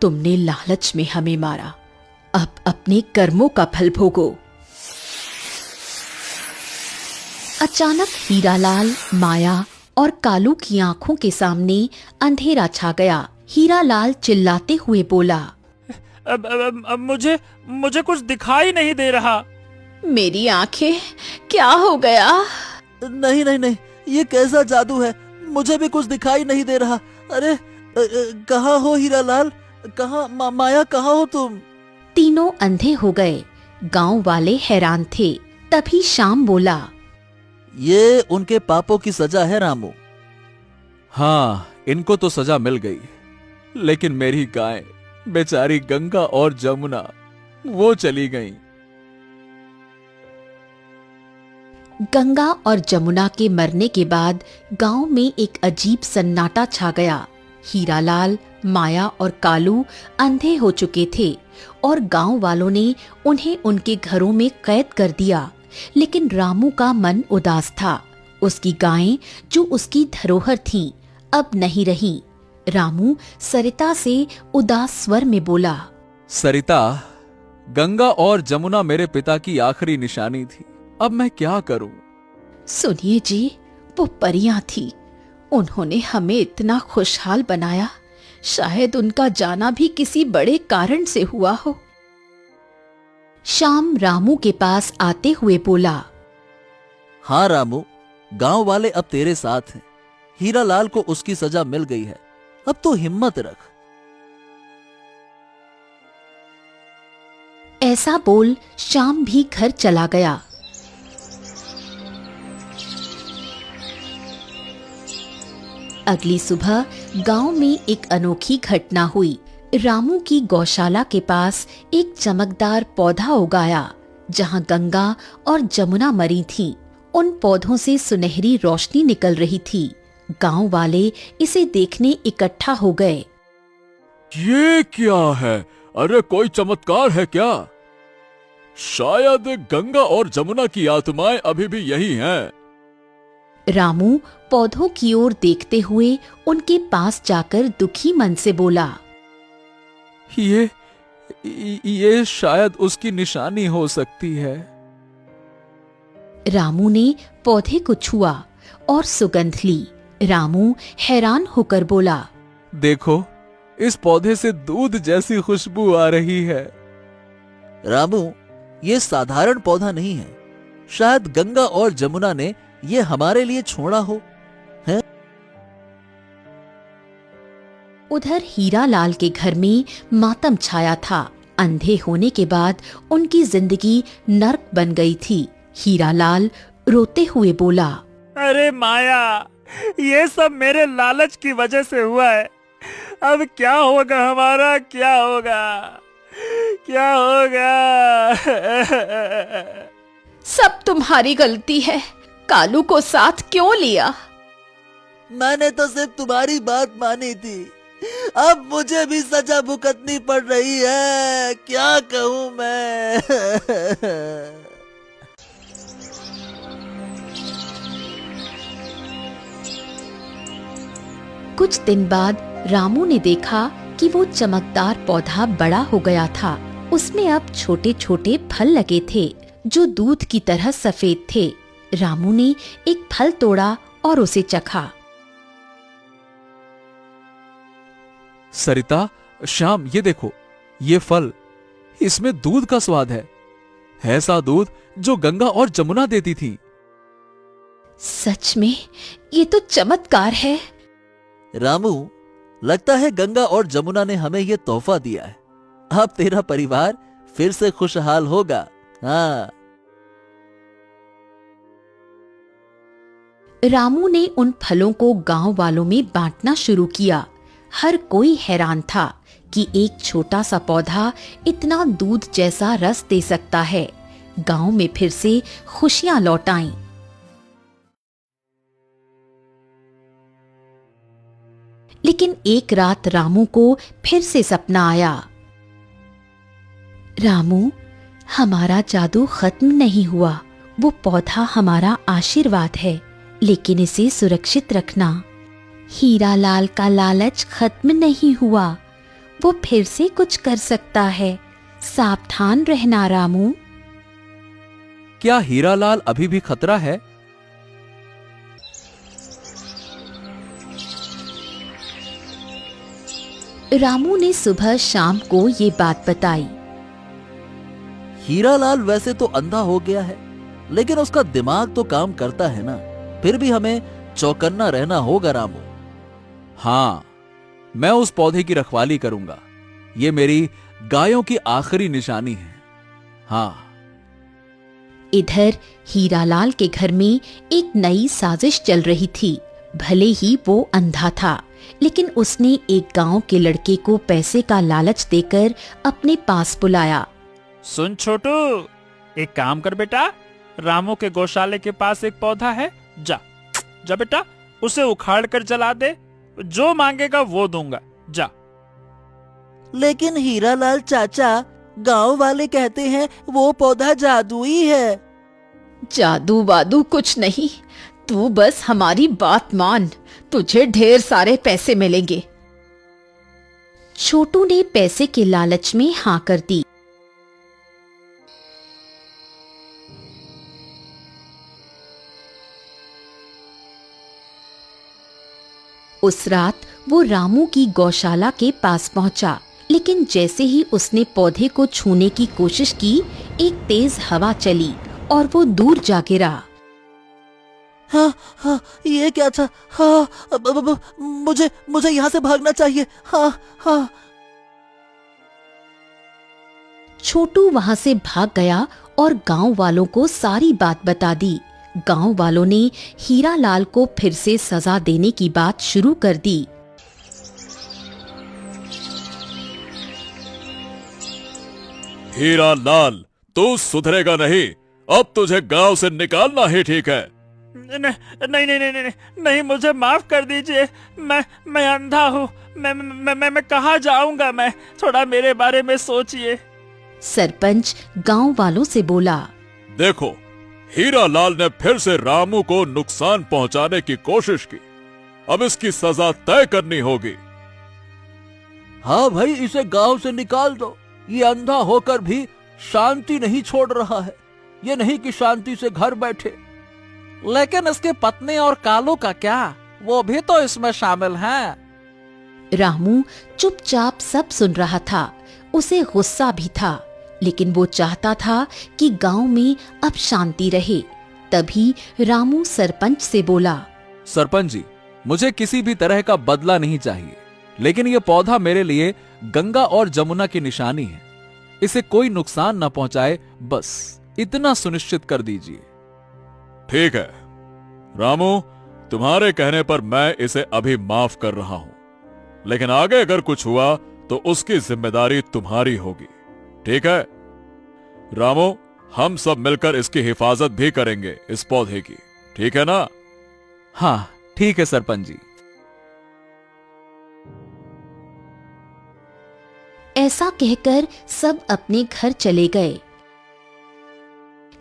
तुमने लालच में हमें मारा, अब अपने कर्मों का फल भोगो। अचानक हीरालाल, माया और कालू की आंखों के सामने अंधेरा छा गया। हीरालाल चिल्लाते हुए बोला, अब मुझे कुछ दिखाई नहीं दे रहा। मेरी आंखें, क्या हो गया? नहीं नहीं नहीं, ये कैसा जादू है? मुझे भी कुछ दिखाई नहीं दे रहा। अरे कहाँ हो हीरालाल? कहाँ माया, कहाँ हो तुम? तीनों अंधे हो गए। गांव वाले हैरान थे। तभी श्याम बोला, ये उनके पापों की सजा है रामू। हाँ, इनको तो सजा मिल गई, लेकिन मेरी गाय बेचारी गंगा और जमुना, वो चली गईं। गंगा और जमुना के मरने के बाद गांव में एक अजीब सन्नाटा छा गया। हीरालाल, माया और कालू अंधे हो चुके थे और गांव वालों ने उन्हें उनके घरों में कैद कर दिया। लेकिन रामू का मन उदास था। उसकी गायें, जो उसकी धरोहर थीं, अब नहीं रहीं। रामू सरिता से उदास स्वर में बोला, सरिता, गंगा और जमुना मेरे पिता की आखिरी निशानी थी, अब मैं क्या करूं? सुनिए जी, वो परियां थी। उन्होंने हमें इतना खुशहाल बनाया, शायद उनका जाना भी किसी बड़े कारण से हुआ हो। श्याम रामू के पास आते हुए बोला, हाँ रामू, गांव वाले अब तेरे साथ हैं। हीरालाल को उसकी सजा मिल गई है, अब तो हिम्मत रख। ऐसा बोल श्याम भी घर चला गया। अगली सुबह गांव में एक अनोखी घटना हुई। रामू की गौशाला के पास एक चमकदार पौधा उगाया, जहां गंगा और जमुना मरी थीं। उन पौधों से सुनहरी रोशनी निकल रही थी। गांव वाले इसे देखने इकट्ठा हो गए। ये क्या है? अरे कोई चमत्कार है क्या? शायद गंगा और जमुना की आत्माएं अभी भी यही हैं। रामू पौधों की ओर देखते हुए उनके पास जाकर दुखी मन से बोला, ये शायद उसकी निशानी हो सकती है। रामू ने पौधे को छुआ और सुगंध ली। रामू हैरान होकर बोला, देखो, इस पौधे से दूध जैसी खुशबू आ रही है। रामू, ये साधारण पौधा नहीं है। शायद गंगा और जमुना ने ये हमारे लिए छोड़ा हो। है? उधर हीरालाल के घर में मातम छाया था। अंधे होने के बाद उनकी जिंदगी नर्क बन गई थी। हीरालाल रोते हुए बोला, अरे माया, ये सब मेरे लालच की वजह से हुआ है। अब क्या होगा हमारा, क्या होगा, क्या होगा? सब तुम्हारी गलती है। कालू को साथ क्यों लिया? मैंने तो सिर्फ तुम्हारी बात मानी थी, अब मुझे भी सजा भुगतनी पड़ रही है। क्या कहूं मैं? कुछ दिन बाद रामू ने देखा कि वो चमकदार पौधा बड़ा हो गया था। उसमें अब छोटे छोटे फल लगे थे, जो दूध की तरह सफेद थे। रामू ने एक फल तोड़ा और उसे चखा। सरिता, श्याम, ये देखो, ये फल, इसमें दूध का स्वाद है। ऐसा दूध जो गंगा और जमुना देती थी। सच में ये तो चमत्कार है। रामू, लगता है गंगा और जमुना ने हमें ये तोहफा दिया है। अब तेरा परिवार फिर से खुशहाल होगा। हाँ। रामू ने उन फलों को गांव वालों में बांटना शुरू किया। हर कोई हैरान था कि एक छोटा सा पौधा इतना दूध जैसा रस दे सकता है। गांव में फिर से खुशियां लौट आईं। लेकिन एक रात रामू को फिर से सपना आया। रामू, हमारा जादू खत्म नहीं हुआ। वो पौधा हमारा आशीर्वाद है, लेकिन इसे सुरक्षित रखना। हीरालाल का लालच खत्म नहीं हुआ। वो फिर से कुछ कर सकता है। सावधान रहना रामू। क्या हीरालाल अभी भी खतरा है? रामू ने सुबह शाम को ये बात बताई। हीरालाल वैसे तो अंधा हो गया है, लेकिन उसका दिमाग तो काम करता है ना। फिर भी हमें चौकन्ना रहना होगा रामू। हाँ, मैं उस पौधे की रखवाली करूंगा। ये मेरी गायों की आखिरी निशानी है। हाँ। इधर हीरालाल के घर में एक नई साजिश चल रही थी। भले ही वो अंधा था, लेकिन उसने एक गांव के लड़के को पैसे का लालच देकर अपने पास बुलाया। सुन छोटू, एक काम कर बेटा, रामू के गौशाले के पास एक पौधा है, जा जा बेटा, उसे उखाड़ कर जला दे, जो मांगेगा वो दूंगा, जा। लेकिन हीरालाल चाचा, गांव वाले कहते हैं वो पौधा जादुई है। जादू वादू कुछ नहीं, तू बस हमारी बात मान, तुझे ढेर सारे पैसे मिलेंगे। छोटू ने पैसे के लालच में हाँ कर दी। उस रात वो रामू की गौशाला के पास पहुंचा, लेकिन जैसे ही उसने पौधे को छूने की कोशिश की, एक तेज हवा चली और वो दूर जा गिरा। हाँ हाँ, ये क्या था? हाँ, मुझे यहाँ से भागना चाहिए। हाँ हाँ। छोटू वहां से भाग गया और गांव वालों को सारी बात बता दी। गांव वालों ने हीरालाल को फिर से सजा देने की बात शुरू कर दी। हीरालाल, तू सुधरेगा नहीं। अब तुझे गांव से निकालना ही ठीक है। नहीं नहीं नहीं नहीं नहीं, मुझे माफ कर दीजिए, मैं अंधा हूँ, मैं कहाँ जाऊंगा? मैं थोड़ा मेरे बारे में सोचिए। सरपंच गांव वालों से बोला। देखो, हीरालाल ने फिर से रामू को नुकसान पहुंचाने की कोशिश की। अब इसकी सजा तय करनी होगी। हाँ भाई, इसे गांव से निकाल दो। ये अंधा होकर भी शांति नहीं छोड़ रहा है। ये नहीं कि शांति से घर बैठे। लेकिन इसके पत्नी और कालू का क्या? वो भी तो इसमें शामिल हैं। रामू चुपचाप सब सुन रहा था। उसे गुस्सा भी था, लेकिन वो चाहता था कि गांव में अब शांति रहे। तभी रामू सरपंच से बोला। सरपंच जी, मुझे किसी भी तरह का बदला नहीं चाहिए, लेकिन ये पौधा मेरे लिए गंगा और जमुना की निशानी है। इसे कोई नुकसान न पहुंचाए, बस इतना सुनिश्चित कर दीजिए। ठीक है रामू, तुम्हारे कहने पर मैं इसे अभी माफ कर रहा हूं, लेकिन आगे अगर कुछ हुआ तो उसकी जिम्मेदारी तुम्हारी होगी। ठीक है रामू, हम सब मिलकर इसकी हिफाजत भी करेंगे, इस पौधे की। ठीक है ना? हाँ ठीक है सरपंच जी। ऐसा कहकर सब अपने घर चले गए।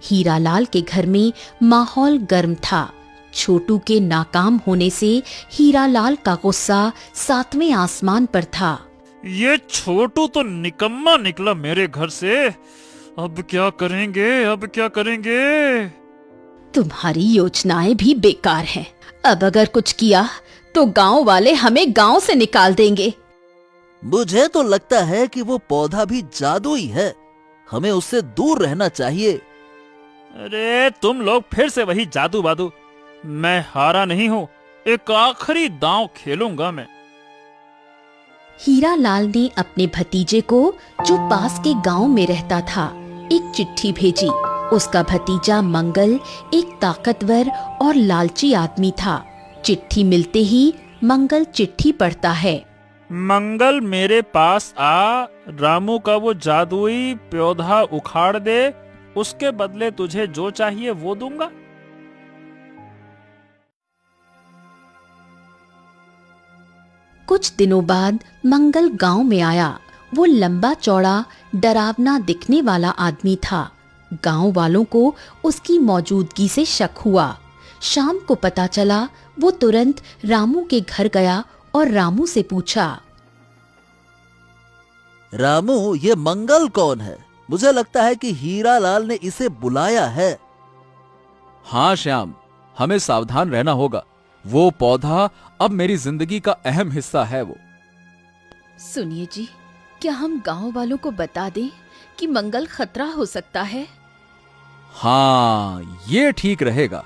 हीरालाल के घर में माहौल गर्म था। छोटू के नाकाम होने से हीरालाल का गुस्सा 7वें आसमान पर था। ये छोटू तो निकम्मा निकला मेरे घर से। अब क्या करेंगे, अब क्या करेंगे? तुम्हारी योजनाएं भी बेकार हैं। अब अगर कुछ किया तो गांव वाले हमें गांव से निकाल देंगे। मुझे तो लगता है कि वो पौधा भी जादुई है। हमें उससे दूर रहना चाहिए। अरे तुम लोग फिर से वही जादू बादू। मैं हारा नहीं हूँ, एक आखिरी दांव खेलूंगा मैं। हीरालाल ने अपने भतीजे को, जो पास के गांव में रहता था, एक चिट्ठी भेजी। उसका भतीजा मंगल एक ताकतवर और लालची आदमी था। चिट्ठी मिलते ही मंगल चिट्ठी पढ़ता है। मंगल, मेरे पास आ, रामू का वो जादुई पौधा उखाड़ दे, उसके बदले तुझे जो चाहिए वो दूंगा। कुछ दिनों बाद मंगल गांव में आया। वो लंबा चौड़ा डरावना दिखने वाला आदमी था। गांव वालों को उसकी मौजूदगी से शक हुआ। शाम को पता चला। वो तुरंत रामू के घर गया और रामू से पूछा। रामू, ये मंगल कौन है? मुझे लगता है कि हीरालाल ने इसे बुलाया है। हाँ श्याम, हमें सावधान रहना होगा। वो पौधा अब मेरी जिंदगी का अहम हिस्सा है। वो सुनिए जी, क्या हम गांव वालों को बता दें कि मंगल खतरा हो सकता है? हाँ, ये ठीक रहेगा।